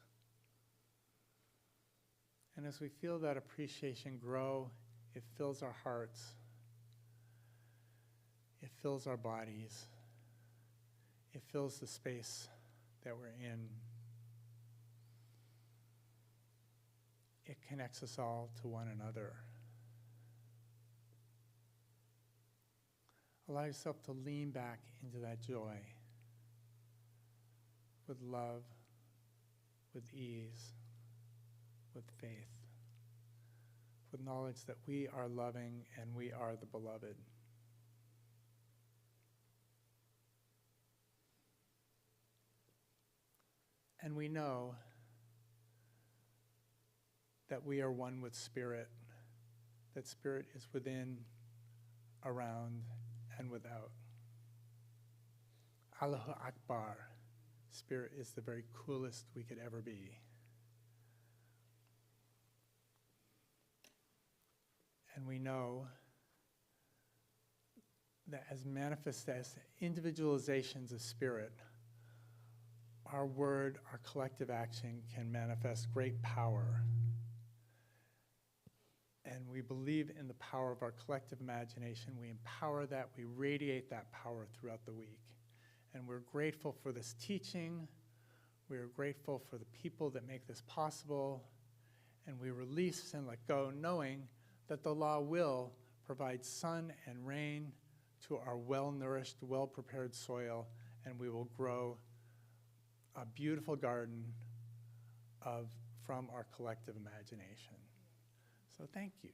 And as we feel that appreciation grow, it fills our hearts, it fills our bodies, it fills the space that we're in. It connects us all to one another. Allow yourself to lean back into that joy with love, with ease, with faith, with knowledge that we are loving and we are the beloved. And we know that we are one with Spirit, that Spirit is within, around, and without. Allahu Akbar. Spirit is the very coolest we could ever be. And we know that as manifest as individualizations of Spirit, our word, our collective action can manifest great power And we believe in the power of our collective imagination. We empower that. We radiate that power throughout the week. And we're grateful for this teaching. We are grateful for the people that make this possible. And we release and let go, knowing that the law will provide sun and rain to our well-nourished, well-prepared soil, and we will grow a beautiful garden from our collective imagination. So thank you.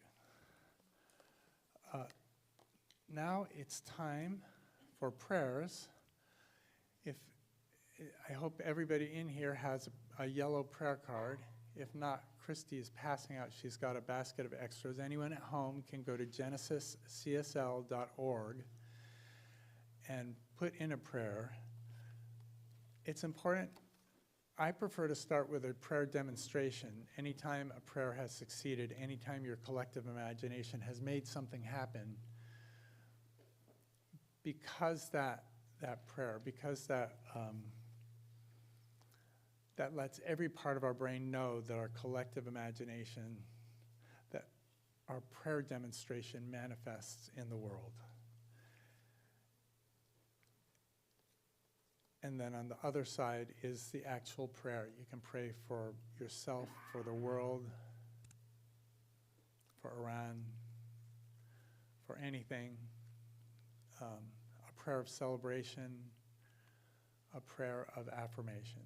Now it's time for prayers. I hope everybody in here has a yellow prayer card. If not, Christy is passing out. She's got a basket of extras. Anyone at home can go to genesiscsl.org and put in a prayer. It's important. I prefer to start with a prayer demonstration. Anytime a prayer has succeeded, anytime your collective imagination has made something happen, because that prayer, because that lets every part of our brain know that our collective imagination, that our prayer demonstration manifests in the world. And then on the other side is the actual prayer. You can pray for yourself, for the world, for Iran, for anything. A prayer of celebration, a prayer of affirmation.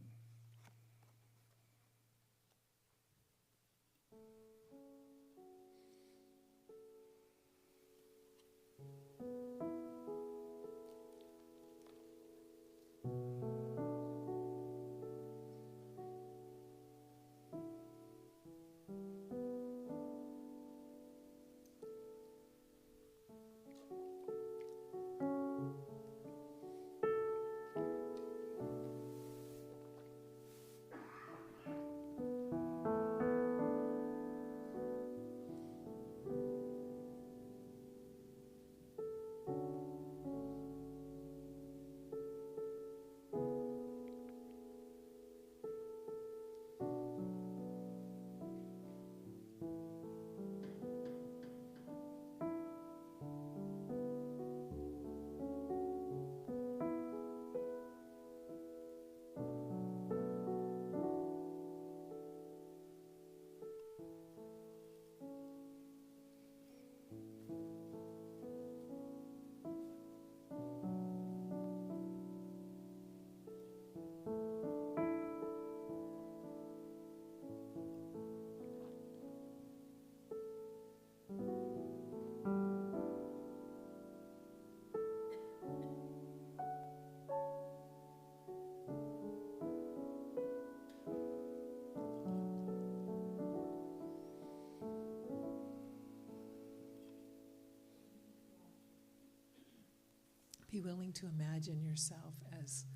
Be willing to imagine yourself as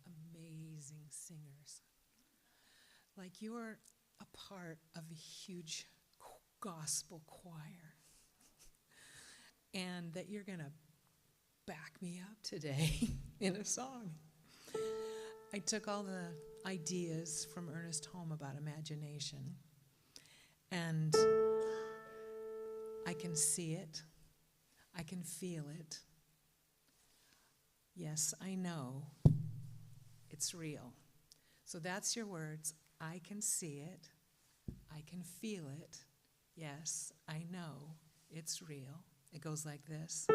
amazing singers. Like you're a part of a huge gospel choir. And that you're going to back me up today in a song. I took all the ideas from Ernest Holm about imagination. And I can see it. I can feel it. Yes, I know it's real. So that's your words. I can see it. I can feel it. Yes, I know it's real. It goes like this.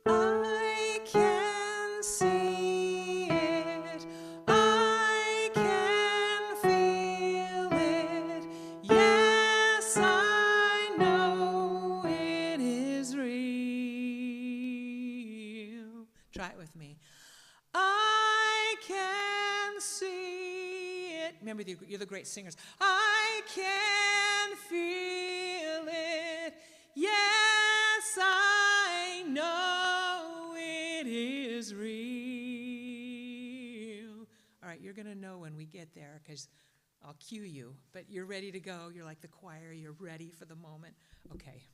I can see it. I can feel it. Yes, I know it is real. Try it with me. I can see it. Remember, you're the great singers. I can feel it. Yes, I know it is real. All right, you're going to know when we get there because I'll cue you. But you're ready to go. You're like the choir. You're ready for the moment. Okay.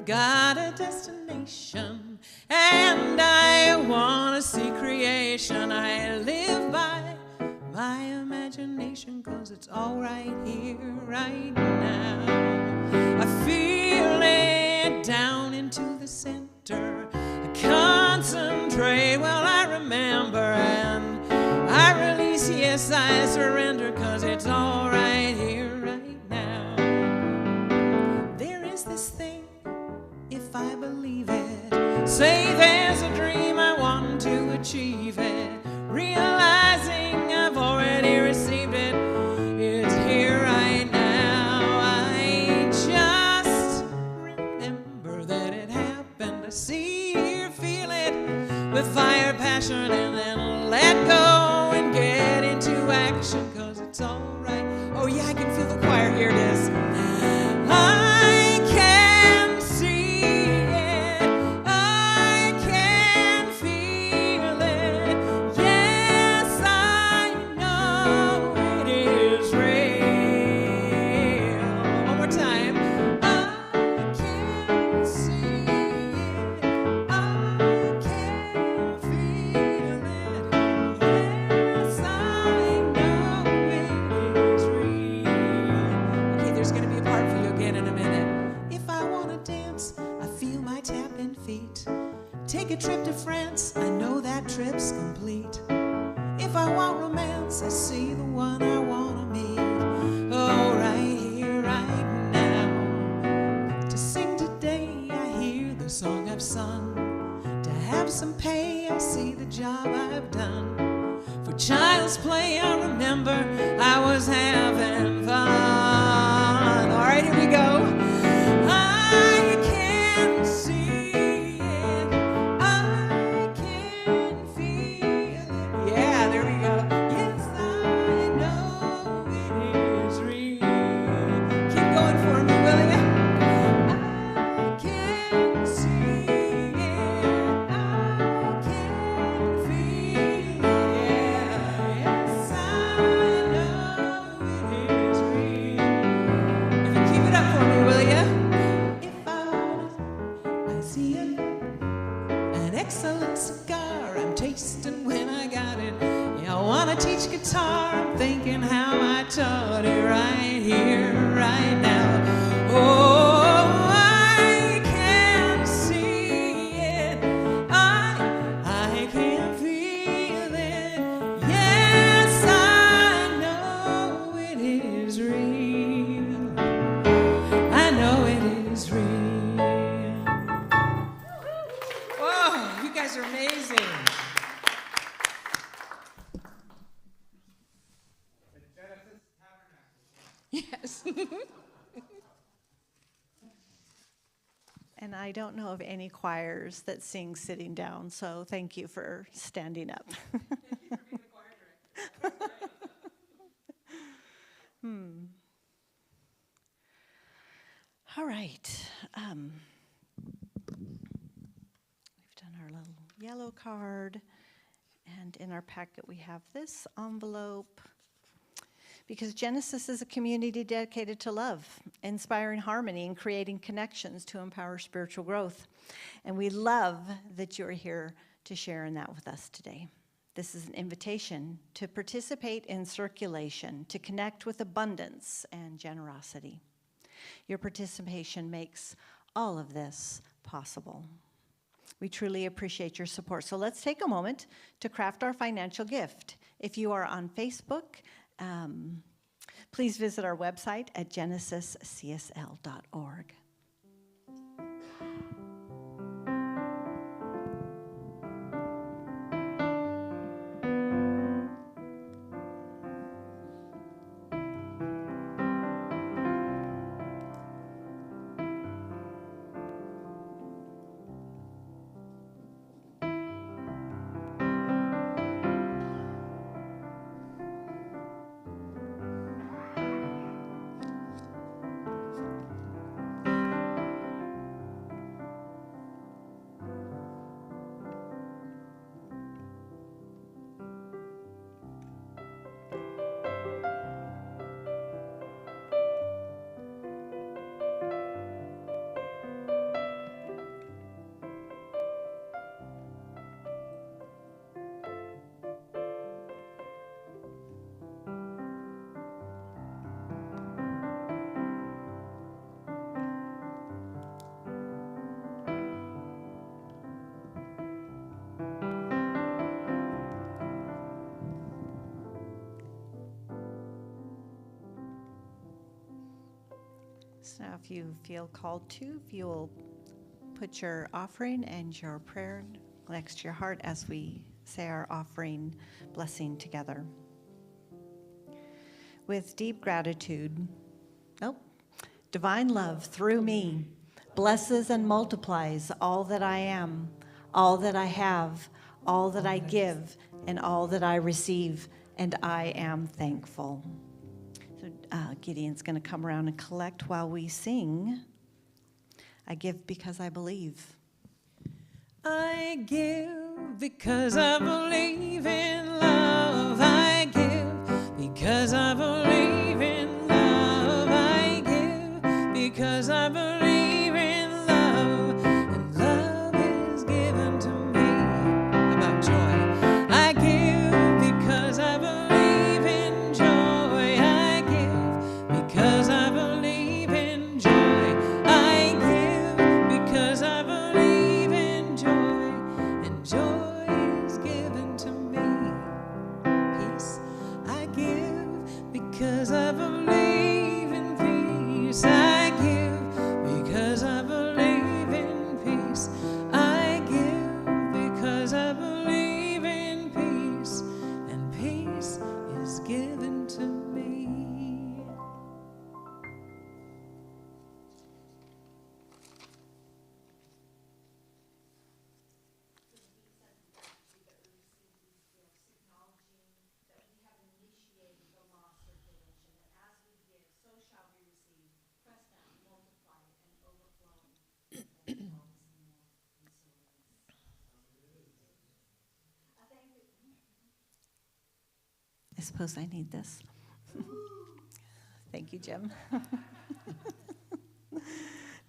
got a destination, and I want to see creation. I live by my imagination, 'cause it's all right here, right now. I feel it down into the center. I concentrate while I remember, and I release, yes, I surrender, 'cause it's all right here, right now. There is this thing, if I believe it, say there's a dream, I want to achieve it, realizing I've already received it. It's here right now. I just remember that it happened. I see, hear, feel it with fire, passion, and then let go and get into action, 'cause it's all right. Oh yeah, I can feel the choir. Here it is. I can see it. I can feel it. Yes, I know it is real. One more time. I can see it. I can feel it. Yes, I know it is real. Okay, there's going to be a part for you again in a minute. If I want to dance, I feel my tapping feet. Take a trip to France, I know that trip's complete. If I want romance, I see the one I want to meet. Oh, right here, right now. To sing today, I hear the song I've sung. To have some pay, I see the job I've done. For child's play, I remember I was having fun. All right, here we go. I can see it. I can feel it. Yeah, there we go. Yes, I know it is real. Keep going for me, will ya? I can see it. I can feel it. Yes, I know it is real. If you keep it up for me, will ya? If I want it, I see it. An excellent cigar I'm tasting when I got it. Yeah, I want to teach guitar. I'm thinking how I taught it right here, right now. Oh, I can see it. I can feel it. Yes, I know it is real. I know it is real. Whoa, you guys are amazing. Yes. And I don't know of any choirs that sing sitting down, so thank you for standing up. All right. We've done our little yellow card, and in our packet we have this envelope. Because Genesis is a community dedicated to love, inspiring harmony, and creating connections to empower spiritual growth. And we love that you're here to share in that with us today. This is an invitation to participate in circulation, to connect with abundance and generosity. Your participation makes all of this possible. We truly appreciate your support. So let's take a moment to craft our financial gift. If you are on Facebook, please visit our website at genesiscsl.org. So now if you feel called to, if you'll put your offering and your prayer next to your heart as we say our offering blessing together. With deep gratitude, divine love through me blesses and multiplies all that I am, all that I have, all that I give, and all that I receive, and I am thankful. So Gideon's going to come around and collect while we sing, I give because I believe. I give because I believe in love. I give because I believe in love. I give because I believe in love. And love is given to me. How about joy? I give because I believe in joy. I give because I believe in joy. I give because I believe in joy. And joy is given to me. Peace I give because I believe in peace. I give because I believe in peace. I give because I believe in peace. And peace is given to me. I suppose I need this. Thank you, Jim.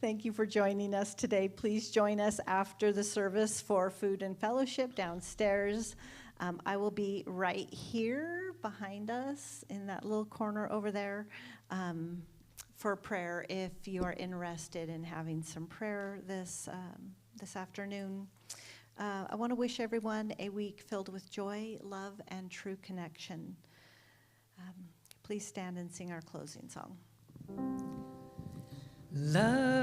Thank you for joining us today. Please join us after the service for food and fellowship downstairs. I will be right here behind us in that little corner over there for prayer if you are interested in having some prayer this afternoon. I want to wish everyone a week filled with joy, love, and true connection. Please stand and sing our closing song. Love